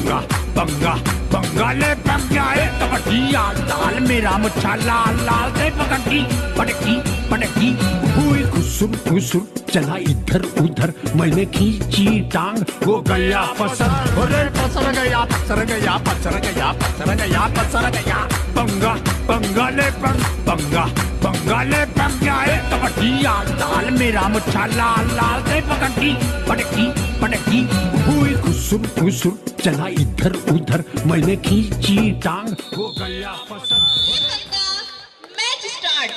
पंगा पंगा पंगा ले पंगा है कबड्डिया लाल मेरा मुच्छा लाल लाल से पकड़ी पटकी पटकी हुई खुसुर खुसुर चला इधर उधर मैंने खींची टांग वो गया पसर अरे पसर गया पसर गया पसर गया पसर गया पसर गया पंगा पंगा ले पंगा पंगा ले पंगा है कबड्डिया लाल मेरा मुच्छा लाल लाल से पकड़ी पटकी पटकी हुई खुसुर खुसुर चला इधर उधर मैंने खींची टांग वो गया पसर। Match start.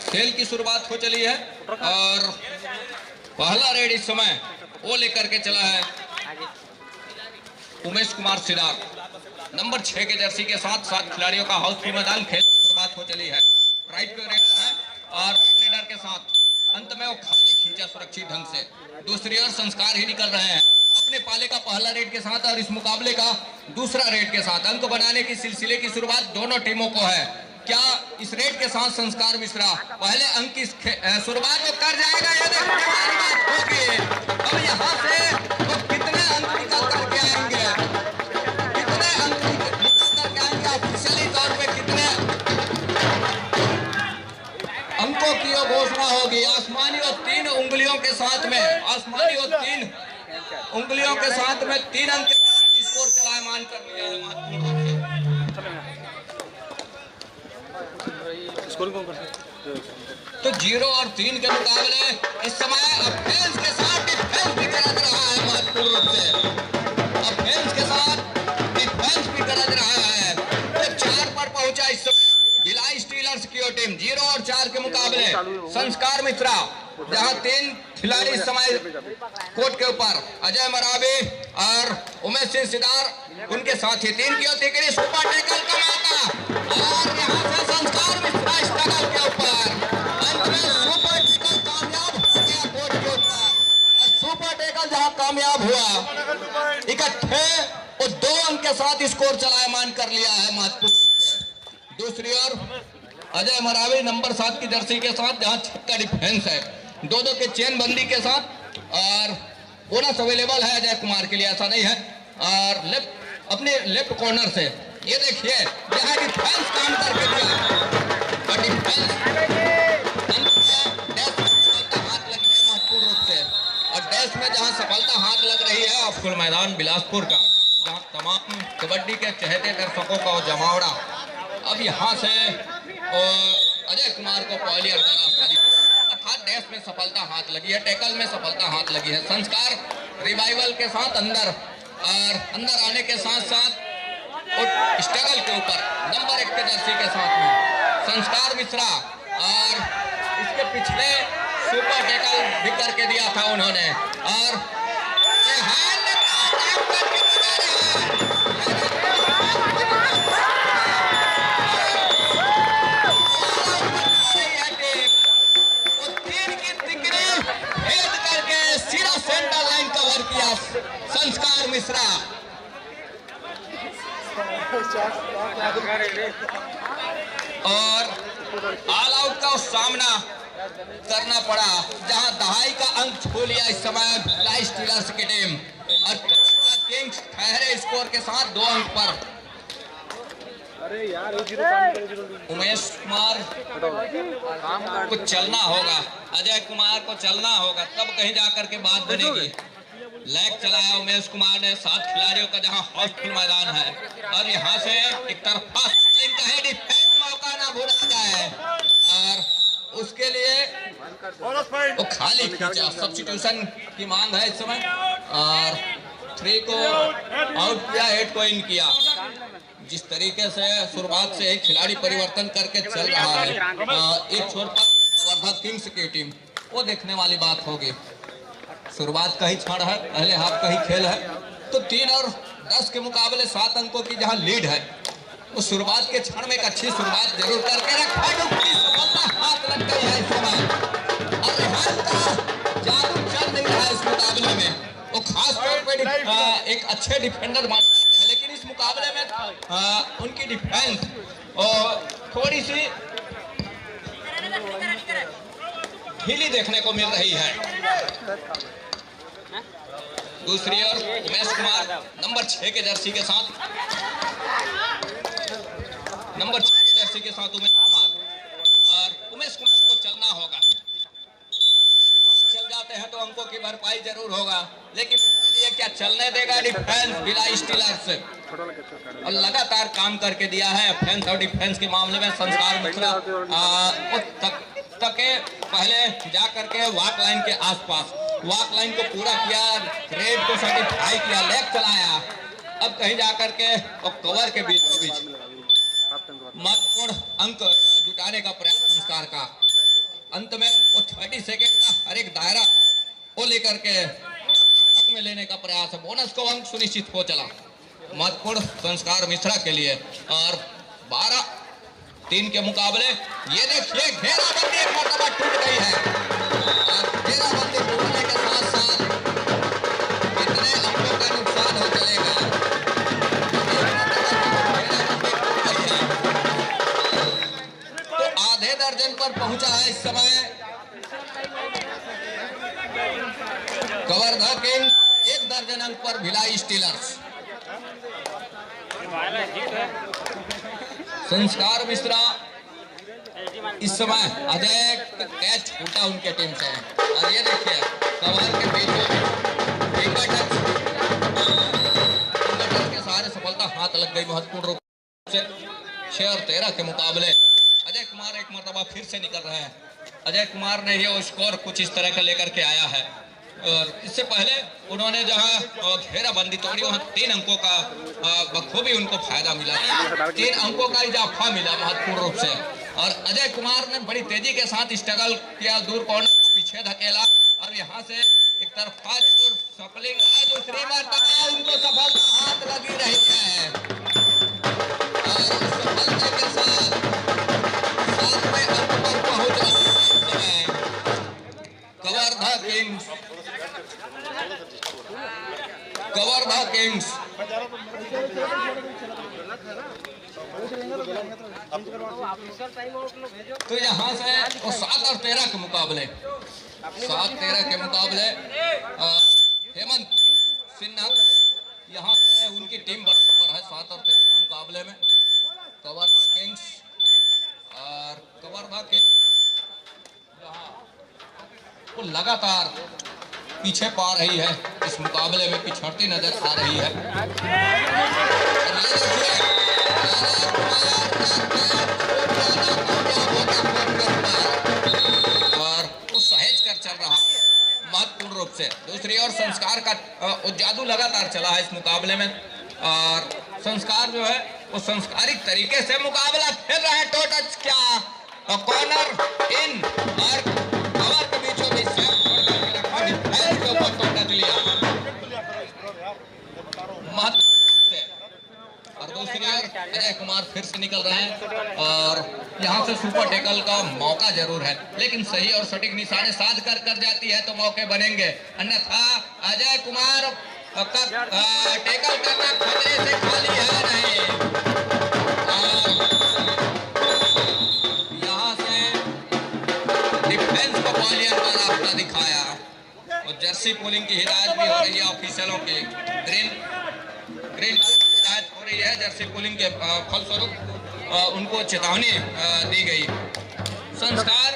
खेल की शुरुआत हो चली है और पहला रेड इस समय वो लेकर के चला है उमेश कुमार सिदार नंबर 6 के जर्सी के साथ 7 खिलाड़ियों का हाउसफुल मैदान। खेल की शुरुआत हो चली है। राइट पे रेडर है और रेडर के साथ अंत में वो खाली खींचा सुरक्षित ढंग से। दूसरी ओर संस्कार ही निकल रहे हैं अपने पाले का पहला रेड के साथ और इस मुकाबले का दूसरा रेड के साथ। अंक बनाने की सिलसिले की शुरुआत दोनों टीमों को है। क्या इस रेड के साथ संस्कार मिश्रा पहले अंक की शुरुआत में कर जाएगा या नहीं? अब यहाँ से तो कितने अंक निकल करके आएंगे, कितने अंक निकल करके आएंगे ऑफिशियली तौर पे कितने अंकों की घोषणा होगी। आसमानी और 3 उंगलियों के साथ में, आसमानी और 3 उंगलियों के साथ में 3 अंक स्कोर चलायमान कर लिया है। तो 0 और 3 के मुकाबले इस समय ऑफेंस के साथ डिफेंस भी गरज रहा है महत्वपूर्ण रूप से। ऑफेंस के साथ डिफेंस भी गरज रहा है। तो 4 पर पहुंचा इस समय भिलाई स्टीलर्स की टीम। 0 और 4 के मुकाबले संस्कार मिश्रा जहां 3 खिलाड़ी इस समय कोर्ट के ऊपर अजय मरावी और उमेश सिंह सिदार उनके साथ ही 3 की होती है सुपर टैकल का मौका और यहां से संस्कार मिश्रा स्ट्रगल के ऊपर अंत में सुपर टैकल कामयाब हो गया कोर्ट के ऊपर। और सुपर टैकल जहां कामयाब हुआ इकट्ठे और 2 अंक के साथ स्कोर चलायमान कर लिया है महत्वपूर्ण। दूसरी ओर अजय मरावी नंबर 7 की जर्सी के साथ जहां 6 का डिफेंस है 2-2 के चेन बंदी के साथ और बोनस अवेलेबल है अजय कुमार के लिए, ऐसा नहीं है। और अपने लेफ्ट कॉर्नर से ये देखिए यहाँ डिफेंस काम करके दिया और डिफेंस हाथ लगी है महत्वपूर्ण रूप से। और डैश में जहाँ सफलता हाथ लग रही है ऑफकुल मैदान बिलासपुर का जहाँ तमाम कबड्डी के चहेते दर्शकों का जमावड़ा। अब यहाँ से अजय कुमार को पॉलियर का रास्ता दिया अर्थात डैश में सफलता हाथ लगी है, टैकल में सफलता हाथ लगी है। संस्कार रिवाइवल के साथ अंदर और अंदर आने के साथ साथ और स्ट्रगल के ऊपर नंबर 1 के जर्सी के साथ में संस्कार मिश्रा और इसके पिछले सुपर टैकल भी करके दिया था उन्होंने। और सेंटर लाइन कवर किया संस्कार मिश्रा और ऑल आउट का सामना करना पड़ा जहां दहाई का अंक छू लिया इस समय भिलाई स्टीलर्स की टीम। और किंग्स ठहरे स्कोर के साथ 2 अंक पर। उमेश कुमार को चलना होगा, अजय कुमार को चलना होगा तब कहीं जाकर के बात बनेगी। लैग चलाया उमेश कुमार ने 7 खिलाड़ियों का जहां हाउसफुल मैदान है और यहां से एक तरफा डिफेंस मौका ना भूला जाए और उसके लिए वो खाली खींचा। सब्स्टिट्यूशन की मांग है इस समय और 3 को आउट किया, 8 को इन किया। जिस तरीके से शुरुआत से एक खिलाड़ी परिवर्तन करके चल रहा है एक छोर पर वर्धा किंग्स की टीम, वो देखने वाली बात होगी। शुरुआत का ही क्षण है, पहले हाफ का ही खेल है। तो 3 और 10 के मुकाबले 7 अंकों की जहां लीड है वो शुरुआत के क्षण में एक अच्छी शुरुआत जरूर करके रखा। सफलता हाथ लग गई है इस समय और रेहान का जादू चल नहीं रहा है इस मुकाबले में। वो खास तौर पे एक अच्छे डिफेंडर मानते हैं लेकिन इस मुकाबले में उनकी डिफेंस थोड़ी सी ढीली देखने को मिल रही है। दूसरी ओर उमेश कुमार नंबर 6 के जर्सी के साथ, नंबर 6 के जर्सी के साथ उमेश कुमार, और उमेश कुमार को चलना होगा। चल जाते हैं तो अंकों की भरपाई जरूर होगा, लेकिन ये क्या चलने देगा डिफेंस भिलाई स्टीलर्स, और लगातार काम करके दिया है ऑफेंस और डिफेंस के मामले में संस्कार मिश्रा तक पहले जा करके वॉक लाइन के आसपास वॉक लाइन को पूरा किया, रेड को सर्टिफाई किया, लेग चलाया, अब कहीं जा करके और कवर के बीचों बीच महत्वपूर्ण अंक जुटाने का प्रयास संस्कार का। अंत में वो 30 सेकेंड का हर एक दायरा को लेकर के हक में लेने का प्रयास है, बोनस को अंक सुनिश्चित हो चला महत्वपूर्ण संस्कार मिश्रा के लिए। और 12-3 के मुकाबले ये देखिए घेराबंदी एक मरतबा टूट गई है, और घेराबंदी टूटने के साथ साथ कितने अंकों का नुकसान हो चलेगा। तो आधे दर्जन पर पहुंचा है इस समय कवर्धा किंग, 1 दर्जन अंक पर भिलाई स्टीलर्स। संस्कार मिश्रा इस समय अजय कैच उठा उनके टीम से, और ये देखिए कवर के बीचों फिंगर टच के सहारे सफलता हाथ लग गई महत्वपूर्ण रूप से। 6 और 13 के मुकाबले अजय कुमार एक मरतबा फिर से निकल रहे हैं। अजय कुमार ने ये स्कोर कुछ इस तरह का लेकर के आया है, और इससे पहले उन्होंने जहां घेराबंदी तोड़ी वहां 3 अंकों का बखूबी उनको फायदा मिला, 3 अंकों का इजाफा मिला महत्वपूर्ण रूप से। और अजय कुमार ने बड़ी तेजी के साथ स्ट्रगल किया, दूर कॉर्नर को पीछे धकेला, और यहाँ से एक तरफा सफलिंग दूसरी मरतबा उनको सफलता हाथ लगी रही है, और सफलता के साथ 7वें अंक पर पहुंच रहे हैं कवर्धा किंग्स। कवर्धा किंग्स तो यहाँ से 7 और 13 के मुकाबले 7-13 के मुकाबले हेमंत सिन्हा यहाँ पे उनकी टीम पर है 7 और 13 के मुकाबले में। कवर्धा किंग्स और कवर्धा किंग्स वो लगातार पीछे पा रही है, इस मुकाबले में पिछड़ती नजर आ रही है। और वो सहेज कर चल रहा महत्वपूर्ण रूप से। दूसरी ओर संस्कार का जादू लगातार चला है इस मुकाबले में, और संस्कार जो है वो संस्कारिक तरीके से मुकाबला खेल रहा है। टो टच क्या कॉर्नर इन, और कवर के बीचों बीच से और दूसरी ओर अजय कुमार फिर से निकल रहे हैं, और यहाँ से सुपर टैकल का मौका जरूर है, लेकिन सही और सटीक निशाने साध कर जाती है तो मौके बनेंगे, अन्यथा अजय कुमार का टैकल करना खतरे से खाली है नहीं। यहाँ से डिफेंस को ग्वालियर का रास्ता दिखाया, और जर्सी पोलिंग की हिदायत भी हो रही है ऑफिशियलों की, ग्रीन हिदायत हो रही है जर्सी पोलिंग के फलस्वरूप उनको चेतावनी दी गई। संस्कार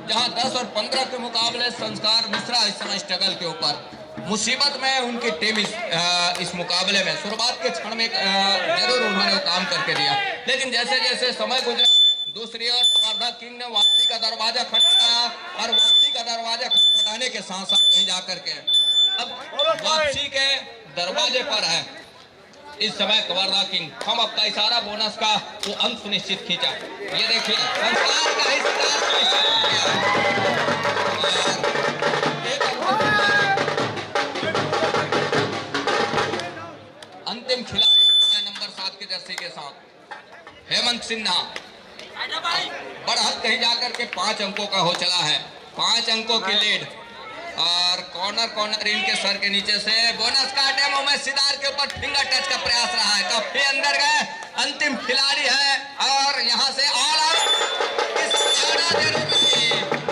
जहां 10 और 15 के मुकाबले संस्कार मिश्रा इस समय स्ट्रगल के ऊपर मुसीबत में उनकी टीम इस मुकाबले में शुरुआत के क्षण में जरूर उन्होंने काम करके दिया, लेकिन जैसे जैसे समय गुजरा दूसरी ओर कवर्धा किंग ने वापसी का दरवाजा खटखटाया, और वापसी का दरवाजा खटखटाने के साथ साथ कहीं जाकर के अब वापसी के दरवाजे पर है इस समय कवर्धा किंग। हम अपना इशारा बोनस का वो अंक सुनिश्चित खींचा, ये देखिए संस्कार का हिस्सेदार सुनिश्चित हो गया। अंतिम खिलाड़ी नंबर 7 के जर्सी के साथ हेमंत सिन्हा, बढ़त कहीं जाकर के 5 अंकों का हो चला है, 5 अंकों की लीड, और कॉर्नर इनके सर के नीचे से बोनस का डेमो में सिदार के ऊपर फिंगर टच का प्रयास रहा है, काफी अंदर गए, अंतिम खिलाड़ी है, और यहाँ से ऑल आउट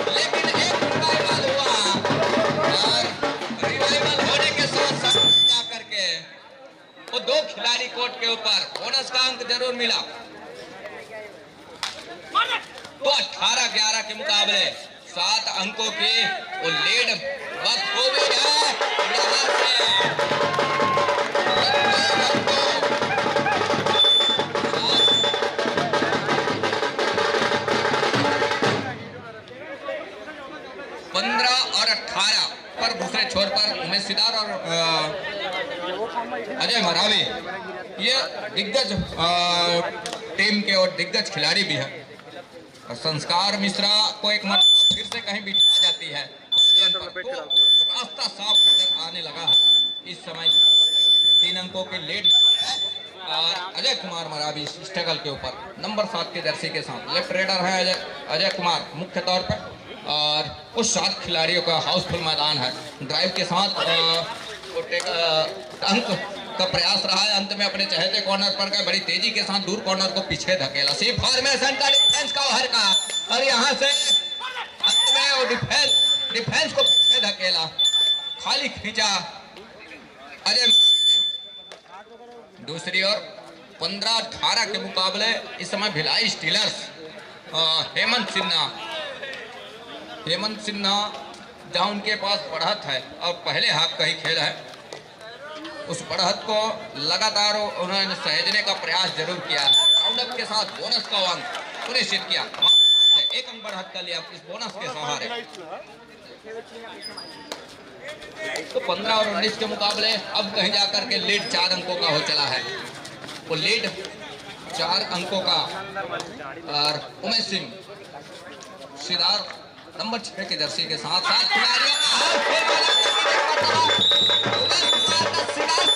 लेकिन एक रिवाइवल हुआ, और रिवाइवल कोर्ट के ऊपर, बोनस का अंक जरूर मिला। तो 18-11 के मुकाबले 7 अंकों की वो लीड बखूबी है यहाँ से। 15 और 18 पर दूसरे छोर पर उमेश सिदार और अजय मरावी, ये दिग्गज टीम के और दिग्गज खिलाड़ी भी है। और संस्कार मिश्रा को एक मरतबा फिर से कहीं बिठा जाती है, तो रास्ता साफ नजर आने लगा है। इस समय 3 अंकों की लीड और अजय कुमार मरावी स्ट्रगल के ऊपर नंबर 7 के जर्सी के साथ। लेफ्ट रेडर है अजय कुमार मुख्य तौर पर, और उस 7 खिलाड़ियों का हाउसफुल मैदान है। ड्राइव के साथ अंक का प्रयास रहा है, अंत में अपने चहेते कॉर्नर पर गए, बड़ी तेजी के साथ दूर कॉर्नर को पीछे धकेला। सी फॉर्मेशन का डिफेंस का ओवर का, और यहाँ से अंत में वो डिफेंस को पीछे धकेला, खाली खींचा अजय ने। दूसरी ओर 15-18 के मुकाबले इस समय भिलाई स्टीलर्स हेमंत सिन्हा जहां उनके पास बढ़त है और पहले हाफ का ही खेल है, उस बढ़त को लगातार उन्होंने सहेजने का प्रयास जरूर किया। राउंड अप के साथ बोनस का अंक सुनिश्चित किया, 1 अंक बढ़त का लिया इस बोनस के सहारे। तो 15 और 19 के मुकाबले अब कहीं जाकर के लीड 4 अंकों का हो चला है। वो लीड 4 अंकों का, और उमेश सिंह सिदार नंबर 6 के जर्सी के साथ खिलाड़ियों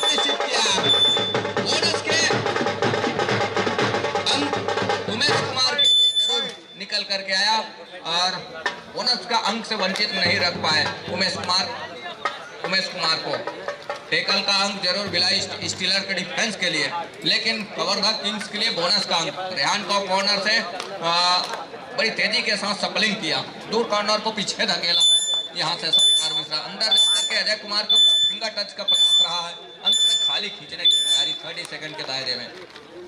निश्चित किया। बोनस के अंक उमेश कुमार जरूर निकल करके आया, और बोनस का अंक से वंचित नहीं रख पाए उमेश कुमार को। टेकल का अंक जरूर भिलाई स्टीलर के डिफेंस के लिए, लेकिन कवर्धा किंग्स के लिए बोनस का अंक। रेहान को कॉर्नर से बड़ी तेजी के साथ सपलिंग किया, दूर कॉर्नर को पीछे धकेला। यहाँ से संस्कार मिश्रा अंदर करके अजय कुमार के ऊपर फिंगर टच का प्रयास रहा है, अंत में खाली खींचने की तैयारी 30 सेकंड के दायरे में।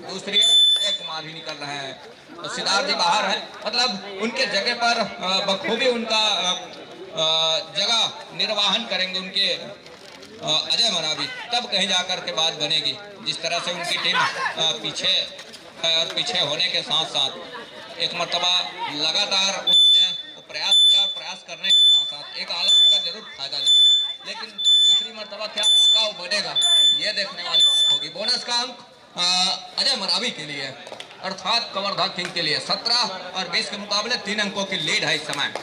दूसरी अजय कुमार भी निकल रहे हैं, तो सिद्धार्थ जी बाहर है, मतलब उनके जगह पर बखूबी उनका जगह निर्वाहन करेंगे उनके अजय मरावी, तब कहीं जाकर के बात बनेगी। जिस तरह से उनकी टीम पीछे है, और पीछे होने के साथ साथ एक मर्तबा लगातार उन्होंने प्रयास करने के साथ साथ एक हालत का जरूर फायदा लिया, लेकिन दूसरी मर्तबा क्या मौका बनेगा ये देखने वाली बात होगी। बोनस का अंक अजय मरावी के लिए, अर्थात कवर्धा किंग के लिए 17 और 20 के मुकाबले 3 अंकों की लीड है इस समय।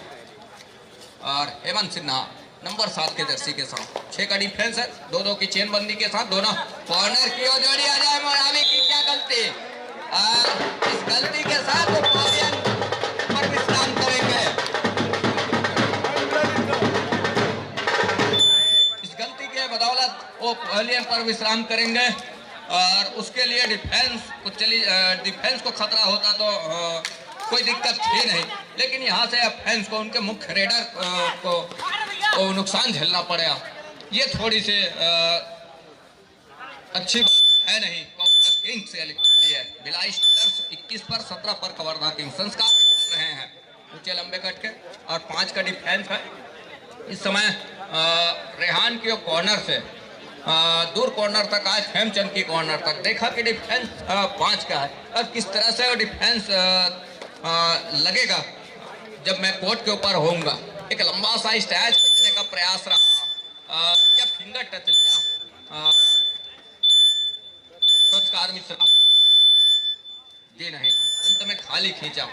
और हेमंत सिन्हा नंबर 7 के जर्सी के साथ 6 का डिफेंस है, 2-2 की चेनबंदी के साथ दोनों कॉर्नर की ओर जोड़ी। अजय मरावी की क्या गलती, इस गलती के साथ वो पवेलियन पर विश्राम करेंगे। इस गलती के बदौलत वो पवेलियन पर विश्राम करेंगे, और उसके लिए डिफेंस को खतरा होता तो कोई दिक्कत थी नहीं, लेकिन यहाँ से ऑफेंस को उनके मुख्य रेडर को नुकसान झेलना पड़ेगा। ये थोड़ी सी अच्छी बात है नहीं किंग्स के लिए। भिलाई स्टीलर्स 21 पर 17 पर कवर्धा किंग्स संस्कार कर रहे हैं ऊंचे लंबे कट के, और 5 का डिफेंस है इस समय। रेहान की कॉर्नर से दूर कॉर्नर तक आए, हेमचंद की कॉर्नर तक देखा कि डिफेंस 5 का है, और किस तरह से वो डिफेंस लगेगा जब मैं कोर्ट के ऊपर होऊंगा। एक लंबा सा स्टैच खींचने का प्रयास रहा, या फिंगर टच लिया संस्कार मिश्रा जी नहीं, अंत में खाली खींचा,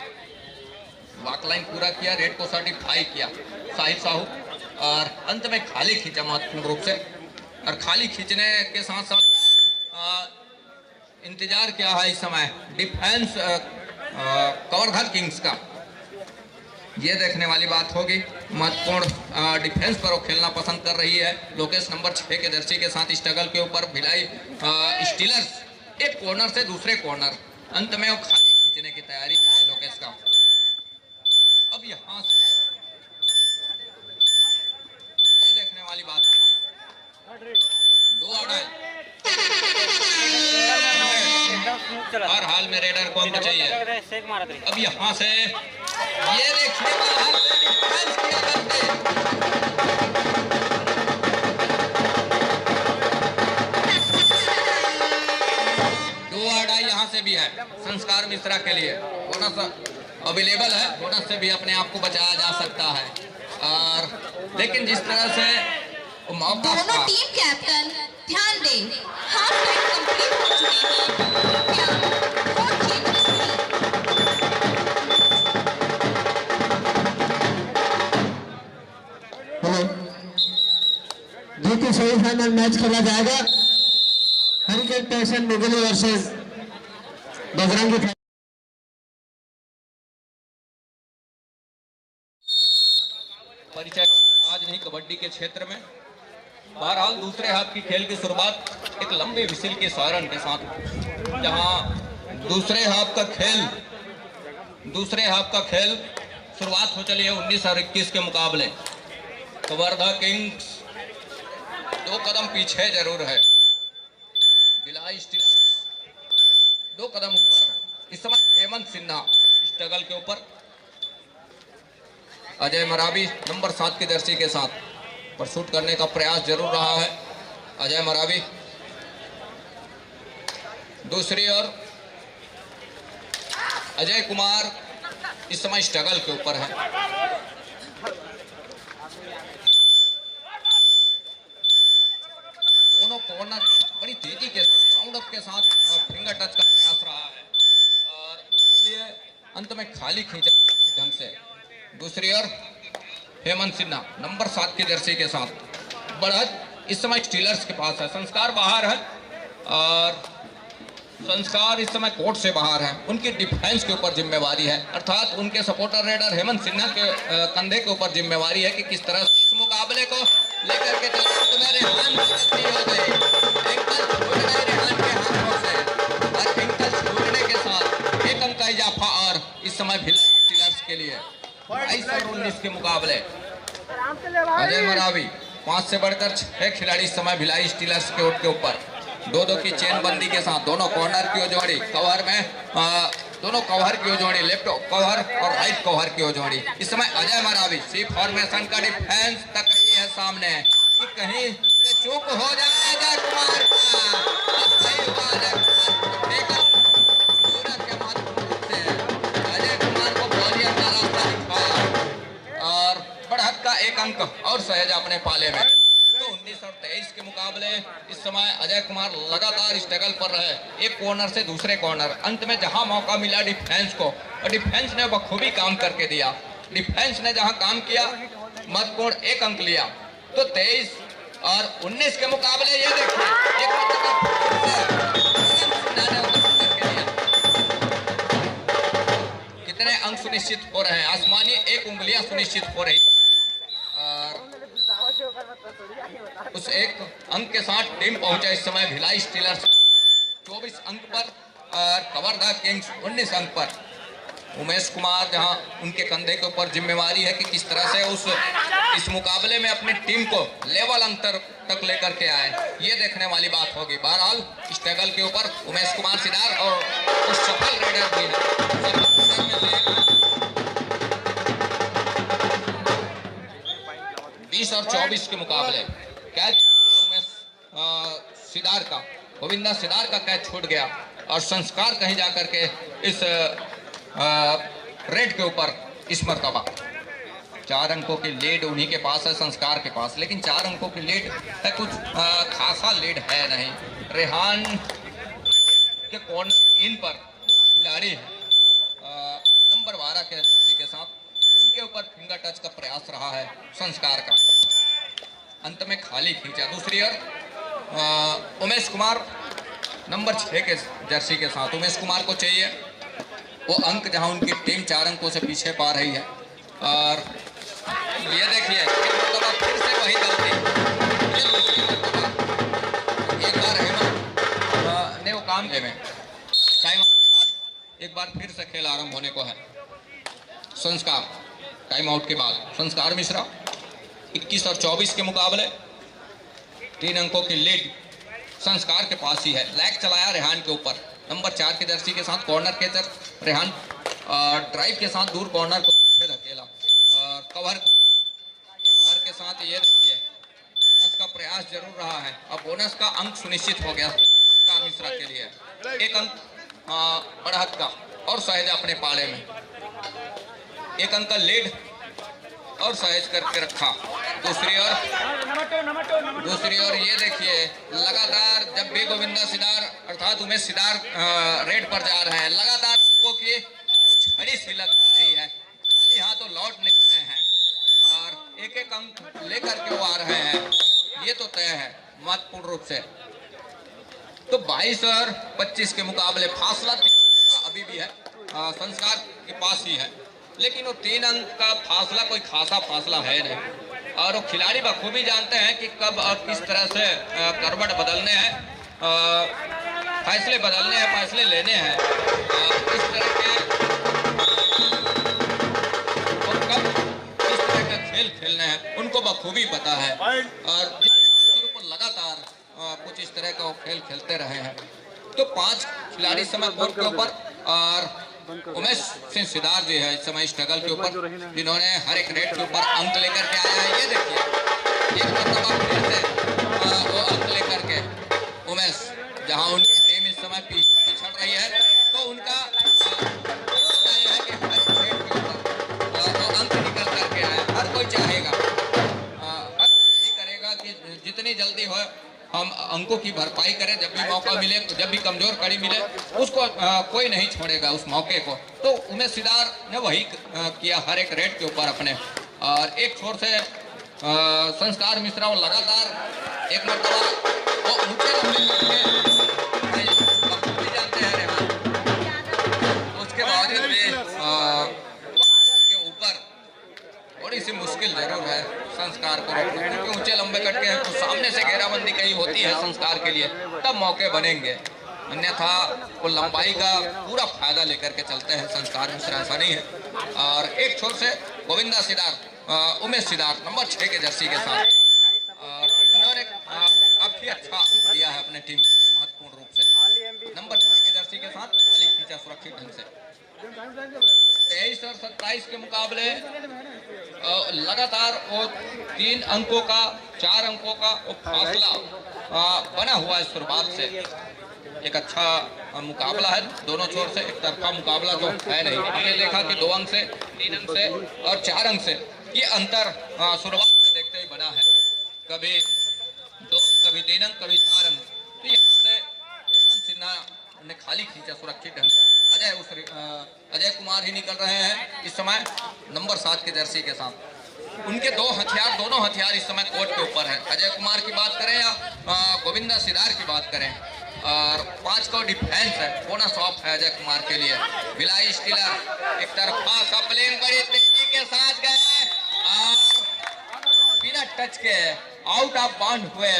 वॉकलाइन पूरा किया, रेड को सर्टिफाई किया साहिब साहू, और अंत में खाली खींचा महत्वपूर्ण रूप से। और खाली खींचने के साथ साथ इंतजार क्या है इस समय डिफेंस कवर्धा किंग्स का, ये देखने वाली बात होगी। महत्वपूर्ण डिफेंस पर वो खेलना पसंद कर रही है। लोकेश नंबर 6 के जर्सी के साथ स्ट्रगल के ऊपर भिलाई स्टीलर्स एक कॉर्नर से दूसरे कॉर्नर, अंत में वो खाली खींचने की तैयारी है लोकेश का। अब यहाँ ये देखने वाली बात, 2 आउट है। हर हाल में रेडर को अंक चाहिए। अब यहाँ से ये देखिए बाहर से डिफेंस किया करते। दो अड़ाई यहाँ से भी है संस्कार मिश्रा के लिए। बोनस अवेलेबल है, बोनस से भी अपने आप को बचाया जा सकता है। और लेकिन जिस तरह से मौका दोनों टीम कैप्टन ध्यान दें, हाफ टाइम कंप्लीट हो चुकी है। क्या और जीत हेलो, द्वितीय सेमीफाइनल मैच खेला जाएगा। हरिकेन पैशन मुगली वर्सेस बजरंगी। परिचय आज नहीं कबड्डी के क्षेत्र में। बहरहाल दूसरे हाफ की खेल की शुरुआत एक लंबे विसिल के सायरन के साथ, जहां दूसरे हाफ का खेल शुरुआत हो चली है 19 और 21 के मुकाबले। कवर्धा किंग्स 2 कदम पीछे जरूर है, भिलाई स्टीलर्स 2 कदम ऊपर है। इस समय हेमंत सिन्हा स्ट्रगल के ऊपर, अजय मरावी नंबर 7 की जर्सी के साथ परसूट करने का प्रयास जरूर रहा है अजय मरावी। दूसरी ओर अजय कुमार इस समय स्ट्रगल के ऊपर है। दोनों कॉर्नर बड़ी तेजी के राउंड अप के साथ फिंगर टच का प्रयास रहा है और उसके लिए अंत में खाली खींचा ढंग से। दूसरी ओर हेमंत सिन्हा नंबर 7 की जर्सी के साथ बढ़त इस समय स्टीलर्स के पास है। संस्कार बाहर है और संस्कार इस समय कोर्ट से बाहर है। उनकी डिफेंस के ऊपर जिम्मेवारी है, अर्थात उनके सपोर्टर रेडर हेमंत सिन्हा के कंधे के ऊपर जिम्मेवारी है कि किस तरह से इस मुकाबले को लेकर के चलते में रेहान हो गई। एंकल छूट गए रेहान के हाथों से और एंकल छूटने के साथ 1 अंक का इजाफा और इस समय भिलाई स्टीलर्स के लिए 22 और 19 के मुकाबले। अजय मरावी 5 से बढ़कर 6 खिलाड़ी इस समय भिलाई स्टीलर्स के ओट के ऊपर 2-2 की चेन बंदी के साथ दोनों कॉर्नर की जोड़ी कवर में दोनों कवर की जोड़ी, लेफ्ट कवर और राइट कवर की जोड़ी। इस समय अजय मरावी सी फॉर्मेशन का डिफेंस तक है सामने कि कहीं चूक हो जाए अजय कुमार का। सही बात है, अजय कुमार को बॉलियर का रास्ता दिखा और बढ़त का 1 अंक और सहज अपने पाले में। तो 19 और 23 के मुकाबले इस समय अजय कुमार लगातार स्ट्रगल पर रहे, एक कॉर्नर से दूसरे कॉर्नर। अंत में जहां मौका मिला डिफेंस को, और डिफेंस ने बखूबी काम करके दिया। डिफेंस ने जहां काम किया महत्वपूर्ण 1 अंक लिया। तो 23 और 19 के मुकाबले ये देखिए कितने अंक सुनिश्चित हो रहे हैं। आसमानी 1 उंगलियां सुनिश्चित हो रही और उस 1 अंक के साथ टीम पहुंचा इस समय भिलाई स्टीलर्स 24 अंक पर और कवर्धा किंग्स 19 अंक पर। उमेश कुमार जहां उनके कंधे के ऊपर जिम्मेवारी है कि किस तरह से इस मुकाबले में अपनी टीम को लेवल अंतर तक लेकर के आए, ये देखने वाली बात होगी। बहरहाल स्ट्रगल के ऊपर उमेश कुमार सिदार और कुछ सफल रेडर भी है। 20 और 24 के मुकाबले कैच उमेश सिदार का, गोविंदा सिदार का कैच छूट गया और संस्कार कहीं जाकर के इस रेड के ऊपर इस मरतबा 4 अंकों की लीड उन्हीं के पास है, संस्कार के पास। लेकिन 4 अंकों की लीड है, कुछ खासा लीड है नहीं। रेहान के कॉर्नर इन पर खिलाड़ी नंबर 12 के साथ, उनके ऊपर फिंगर टच का प्रयास रहा है संस्कार का, अंत में खाली खींचा। दूसरी ओर उमेश कुमार नंबर 6 के जर्सी के साथ, उमेश कुमार को चाहिए वो अंक जहां उनकी टीम 4 अंकों से पीछे पा रही है। और ये देखिए फिर से वही गलती, एक बार हेमंत ने वो काम किए में टाइम, एक बार फिर से खेल आरंभ होने को है। संस्कार टाइम आउट के बाद संस्कार मिश्रा 21 और 24 के मुकाबले 3 अंकों की लीड संस्कार के पास ही है। लैग चलाया रेहान के ऊपर, नंबर 4 के जर्सी के साथ कॉर्नर कैचर रेहान ड्राइव के साथ दूर कॉर्नर को धकेला और कवर के साथ ये देखिए बोनस का प्रयास जरूर रहा है। अब बोनस का अंक सुनिश्चित हो गया मिश्रा के लिए, 1 अंक बढ़त का और सहेज अपने पाले में, 1 अंक का लीड और सहेज करके रखा। दूसरी ओर ये देखिए लगातार जब भी गोविंदा सिदार अर्थात उमेश सिदार रेड पर जा रहे हैं, लगातार उनको की झड़ी सी लग रही है, खाली हाथों लौट नहीं रहे हैं और 1-1 अंक लेकर के वो आ रहे हैं, ये तो तय है महत्वपूर्ण रूप से। तो 22 और 25 के मुकाबले फासला अभी भी है, संस्कार के पास ही है, लेकिन वो 3 अंक का फासला कोई खासा फासला है नहीं और वो खिलाड़ी बखूबी जानते हैं कि कब और किस तरह से करवट बदलने हैं, फैसले बदलने हैं, फैसले लेने हैं, किस तरह के और कब किस तरह का खेल खेलने हैं उनको बखूबी पता है और लगातार कुछ इस तरह का वो खेल खेलते रहे हैं। तो 5 खिलाड़ी समय कोर्ट के ऊपर और उमेश सिंह सिदार जी है इस समय स्ट्रगल के ऊपर, जिन्होंने हर एक रेड के ऊपर अंक लेकर के आया है। ये देखिए एक मरतबा फिर से वो अंक लेकर के उमेश, जहां उनकी टीम इस समय पिछड़ रही है, तो उनका ये है कि हर रेड के ऊपर वो अंक निकल करके आए। हर कोई चाहेगा, हर कोई करेगा कि जितनी जल्दी हो हम अंकों की भरपाई करें, जब भी मौका मिले, जब भी कमजोर कड़ी मिले उसको कोई नहीं छोड़ेगा उस मौके को। तो उमेश सिदार ने वही किया हर एक रेड के ऊपर अपने, और एक छोर से संस्कार मिश्रा वो लगातार एक मरतबा वो ऊंचे जानते हैं रेहान, उसके बावजूद भी के ऊपर थोड़ी सी मुश्किल जरूर है संस्कार को रोकना, क्योंकि ऊंचे लंबे कट के हैं तो सामने से घेराबंदी कहीं होती है संस्कार के लिए, तब मौके बनेंगे, अन्यथा वो लंबाई का पूरा फायदा लेकर के चलते हैं संस्कार मिश्रा, ऐसा नहीं है। और एक छोर से गोविंदा सिदार उमेश सिदार नंबर 6 के जर्सी के साथ, और उन्होंने काफी अच्छा दिया है अपने टीम के लिए महत्वपूर्ण रूप से। नंबर 6 के जर्सी के साथ खाली खींचा सुरक्षित ढंग से। 23 और 27 के मुकाबले लगातार वो 3 अंकों का 4 अंकों का वो फासला बना हुआ है शुरुआत से। एक अच्छा मुकाबला है दोनों छोर से, एक तरफा मुकाबला तो है नहीं। हमने देखा कि 2 अंक से 3 अंक से और 4 अंक से ये अंतर शुरुआत से देखते ही बना है, कभी 2 कभी 3 अंक कभी 4 अंक। तो यहाँ से हेमंत सिन्हा ने खाली खींचा सुरक्षित ढंग से। अजय कुमार ही निकल रहे हैं इस समय नंबर 7 के जर्सी के साथ। उनके दोनों हथियार इस समय कोर्ट के ऊपर है। अजय कुमार की बात करें या गोविंदा सिदार की बात करें, और 5 का डिफेंस है, बोनस ऑफ है अजय कुमार के लिए। भिलाई स्टीलर एक तरफा कपलिंग बड़ी तेजी के साथ गए और बिना टच के आउट ऑफ बाउंड हुए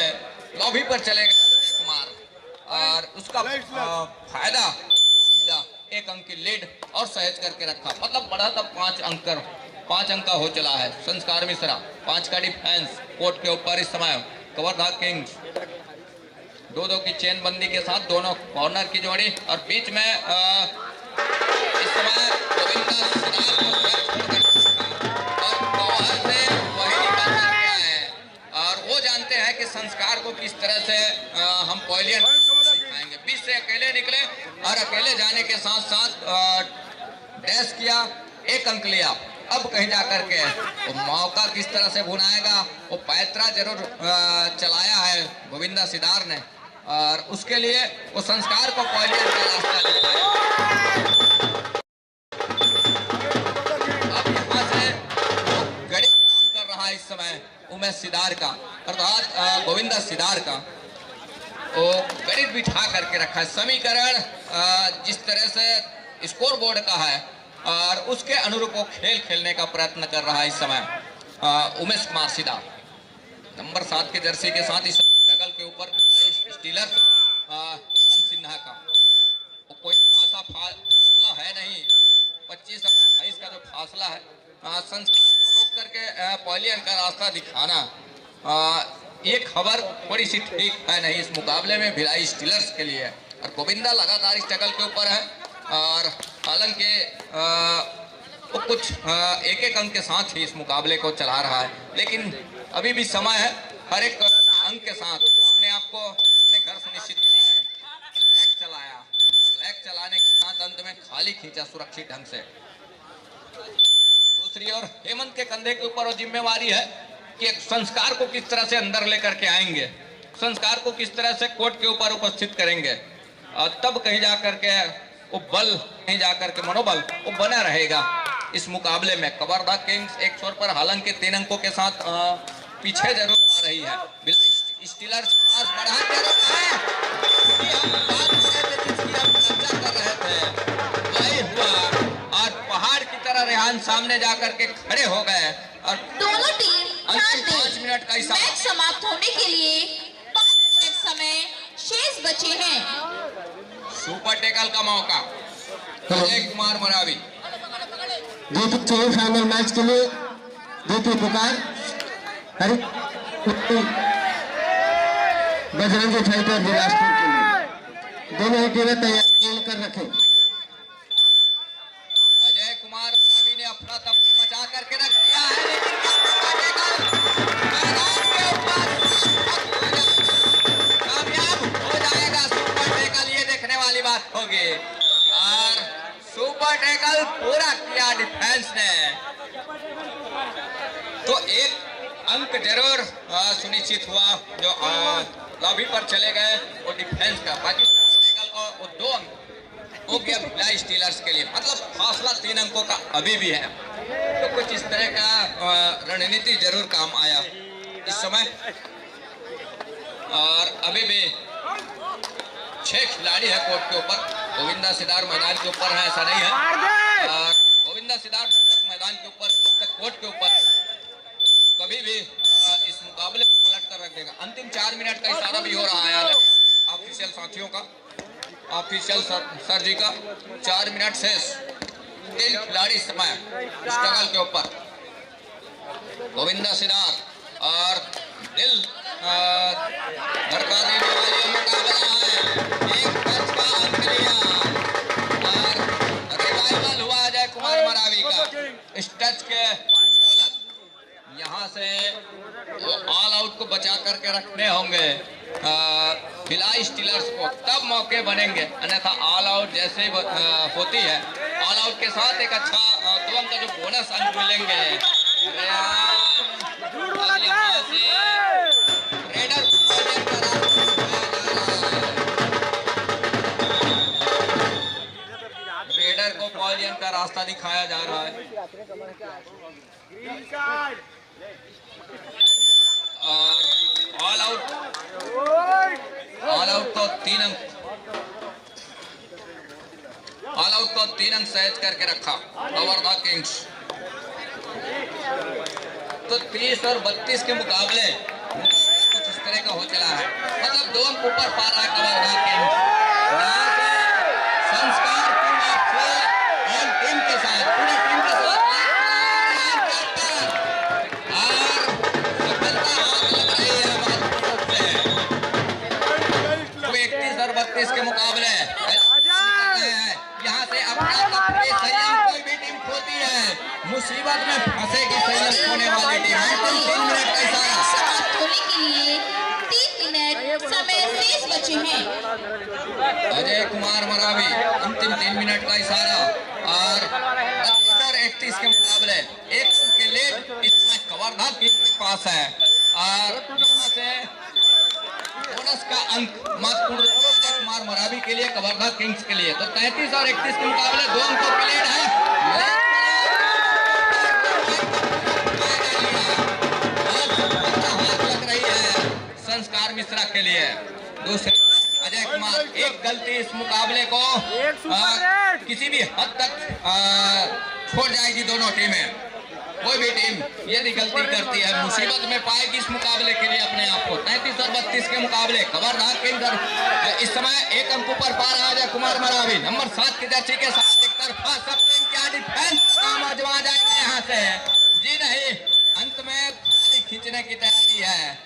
लॉबी पर चले गए अजय कुमार, और उसका फायदा मिला। 1 अंक की लीड और सहेज करके रखा, मतलब बढ़ा तब 5 अंक का हो चला है। संस्कार मिश्रा 5 का डिफेंस कोर्ट के ऊपर इस समय। कवर्धा किंग्स 2-2 की चेन बंदी के साथ दोनों कॉर्नर की जोड़ी, और बीच में इस समय गोविंदा सिदार और कवर से वही निकल सकते हैं, और वो जानते हैं कि संस्कार को किस तरह से हम पॉइलियन दिखाएंगे। बीच से अकेले निकले और अकेले जाने के साथ साथ डैश किया, 1 अंक लिया। अब कहीं जाकर के वो मौका किस तरह से भुनाएगा, वो पैतरा जरूर चलाया है गोविंदा सिदार ने, और उसके लिए वो संस्कार को पॉइलियन का रास्ता दिखाया। अब यहाँ से वो गणित काम कर रहा है इस समय उमेश सिदार का, अर्थात गोविंदा सिदार का। वो गणित बिठा करके रखा है, समीकरण जिस तरह से स्कोर बोर्ड का है और उसके अनुरूप वो खेल खेलने का प्रयत्न कर रहा है इस समय उमेश कुमार सिदार नंबर 7 के जर्सी के साथ। इस स्ट्रगल के ऊपर स्टीलर सिन्हा का वो कोई खासा फासला है नहीं, 25 और 28 का जो फासला है, संस्कार को रोक करके पॉइलियन का रास्ता दिखाना, ये खबर थोड़ी सी ठीक है नहीं इस मुकाबले में भिलाई स्टीलर्स के लिए। और गोविंदा लगातार स्ट्रगल के ऊपर है और हालांकि वो कुछ एक एक अंक के साथ ही इस मुकाबले को चला रहा है, लेकिन अभी भी समय है हर एक अंक के साथ अपने आप को अपने घर सुनिश्चित करना है। लैग चलाया और लैग चलाने के साथ अंत में खाली खींचा सुरक्षित ढंग से। दूसरी ओर हेमंत के कंधे के ऊपर वो जिम्मेवारी है कि एक संस्कार को किस तरह से अंदर लेकर के आएंगे, संस्कार को किस तरह से कोर्ट के ऊपर उपस्थित करेंगे, और तब कहीं जाकर के वो बल, कहीं जाकर के मनोबल वो बना रहेगा इस मुकाबले में। कवर्धा किंग्स एक छोर पर हालांकि 3 अंकों के साथ पीछे जरूर आ रही है। स्टीलर्स बढ़ा के रखा है, जिसकी हम चर्चा कर रहे थे वही हुआ और पहाड़ की तरह रेहान सामने जाकर के खड़े हो गए और दोनों टीम ध्यान दें, 5 मिनट का मैच समाप्त होने के लिए 5 मिनट समय शेष बचे हैं। सुपर टेकल का मौका अजय कुमार मरावी। द्वितीय सेमीफाइनल मैच के लिए द्वितीय पुकार बजरंगी फाइटर बिलासपुर के लिए। दोनों ही टीमें तैयार कर रखें। अजय कुमार मरावी ने अपना तफरी मचा करके रख दिया है, लेकिन मैदान के ऊपर कामयाब हो जाएगा सुपर टेकल, ये देखने वाली बात होगी। और सुपर टेकल पूरा किया डिफेंस ने, तो एक अंक जरूर सुनिश्चित हुआ जो लॉबी पर चले गए वो डिफेंस का। बाकी सुपर टेकल को वो 2 अंक हो गया भिलाई स्टीलर्स के लिए, मतलब फासला 3 अंकों का अभी भी है। तो कुछ इस तरह का रणनीति जरूर काम आया इस समय। और अभी भी 6 खिलाड़ी है कोर्ट के ऊपर। गोविंदा सिदार मैदान के ऊपर है ऐसा नहीं है, और गोविंदा सिदार मैदान के ऊपर कोर्ट के ऊपर कभी भी इस मुकाबले को पलट कर रख देगा। अंतिम 4 मिनट का इशारा भी हो रहा है ऑफिशियल साथियों का, ऑफिशियल सर जी का। 4 मिनट शेष, 3 खिलाड़ी समय स्ट्रगल के ऊपर। गोविंदा सिदार और दिल धड़का देने वाली मुकाबला है। एक मैच का अंक लिया और रिवाइवल हुआ अजय कुमार मरावी का। इस टच के यहाँ से ऑल आउट को बचा करके रखने होंगे भिलाई स्टीलर्स को, तब मौके बनेंगे, अन्यथा ऑल आउट जैसे होती है ऑल आउट के साथ एक अच्छा 2 अंक का जो बोनस अंक मिलेंगे। यहाँ से रेडर को पॉलियन का रास्ता दिखाया जा रहा है। और ऑल आउट को 3 अंक, ऑल आउट को 3 अंक सहज करके रखा कवर्धा किंग्स। तो 30 और 32 के मुकाबले कुछ इस तरह का हो चला है, मतलब 2 अंक ऊपर पा रहा है कवर्धा किंग्स। यहाँ से संस्कार टीम के साथ, पूरी टीम के साथ के मुकाबले यहाँ से संयम कोई भी टीम खोती है, मुसीबत में फंसेगी संयम खोने वाली टीम। 3 मिनट का इशारा समाप्त होने के लिए 3 मिनट समय शेष बचे हैं। अजय कुमार मरावी, अंतिम 3 मिनट का इशारा। और 31 के मुकाबले 1 के लेट इसमें कवर्धा के पास है और यहाँ से बोनस का अंक महत्वपूर्ण कुमार मरावी के लिए, कवर्धा किंग्स के लिए। तो 33 और 31 के मुकाबले 2 अंकों की लीड है। हाथ लग रही है संस्कार मिश्रा के लिए। दूसरे अजय कुमार, एक गलती इस मुकाबले को किसी भी हद तक छोड़ जाएगी दोनों टीमें। कोई भी टीम यदि गलती करती है मुसीबत में पाएगी इस मुकाबले के लिए अपने आप को। 33 और 32 के मुकाबले कवर्धा किंग्स इस समय 1 अंक ऊपर पा रहा है कुमार मरावी। नंबर 7 की जर्सी के साथ एक तरफा सब टीम क्या डिफेंस काम आजमा जाएगा यहाँ से। जी नहीं, अंत में खाली खींचने की तैयारी है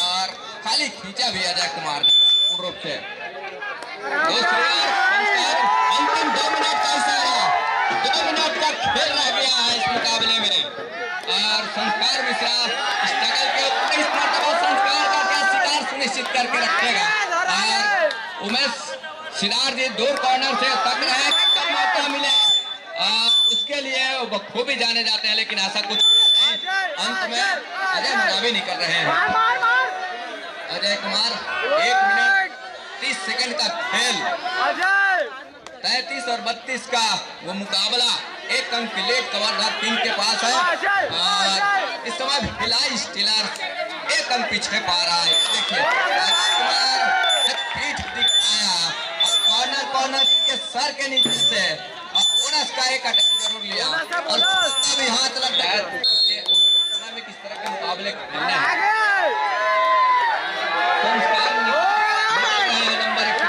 और खाली खींचा भी अजय कुमार ने पूर्ण रूप से। दूसरी ओर संस्कार अंतिम 2 मिनट का इशारा, 2 मिनट का खेल रह गया है इस मुकाबले में और संस्कार मिश्रा स्ट्रगल के ऊपर इस मरतबा संस्कार का क्या शिकार सुनिश्चित करके रखेगा और उमेश सिदार जी दूर कॉर्नर से तक रहे कब मौका मिले उसके लिए वो बखूबी जाने जाते हैं, लेकिन ऐसा कुछ अंत में अजय मरावी निकल रहे हैं। अजय कुमार 1 मिनट 30 सेकंड का खेल, 33 और 32 का वो मुकाबला, 1 अंक की लीड कवर्धा किंग के पास है और इस समय भिलाई स्टीलर 1 अंक पीछे पा रहा है। देखिए पीठ दिखाया कॉर्नर के सर के नीचे से बोनस का 1 अटैक जरूर लिया और अभी हाथ लगता है में किस तरह के मुकाबले खेलने हैं। संस्कार नंबर 1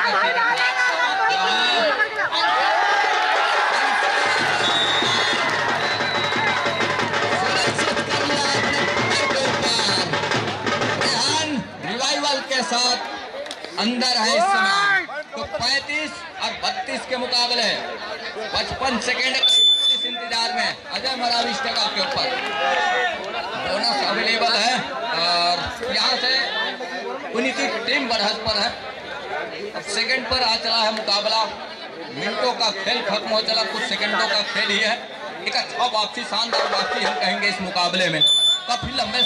रिवाइवल के साथ अंदर है इस समय। तो 35 और 32 के मुकाबले 55 सेकेंड इस इंतजार में अजय मरावी स्ट्रगल के ऊपर बोनस अवेलेबल है और यहाँ से उनकी टीम बढ़त पर है। अब सेकंड पर आ चला है मुकाबला, मिनटों का खेल खत्म हो चला, कुछ सेकंडों का खेल ही है। एक अच्छा वापसी, शानदार वापसी हम कहेंगे इस मुकाबले में। काफी लंबे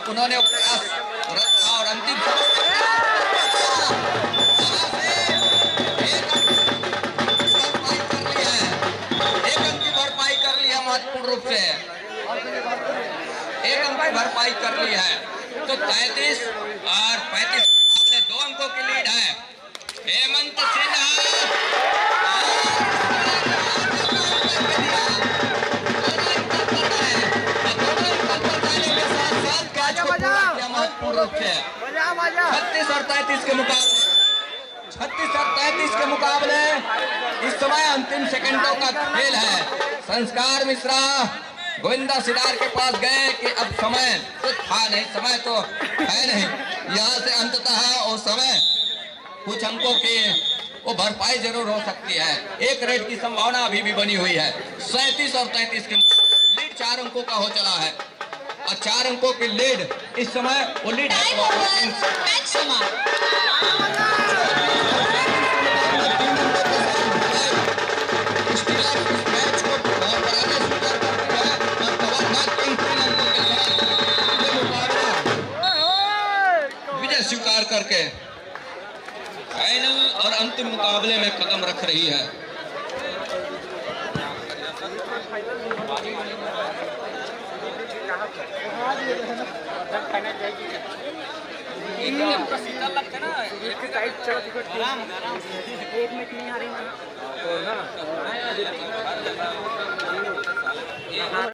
उन्होंने प्रयास रखा और अंतिम महत्वपूर्ण रूप से 1 अंक की भरपाई कर ली है। तो 33 और 35 अपने 2 अंकों की लीड है। हेमंत सिन्हा महत्वपूर्ण रूप से 36 और 33 के मुकाबले 36 और 33 के मुकाबले इस समय अंतिम सेकंडों का खेल है। संस्कार मिश्रा गोविंदा सिदार के पास गए कि अब समय तो था नहीं, समय तो है नहीं, यहाँ से अंततः वो समय कुछ अंकों की वो भरपाई जरूर हो सकती है। 1 रेड की संभावना अभी भी बनी हुई है। 37 और 33 की लीड 4 अंकों का हो चला है और 4 अंकों की लीड इस समय वो लीड है। स्वीकार करके फाइनल और अंतिम मुकाबले में कदम रख रही है।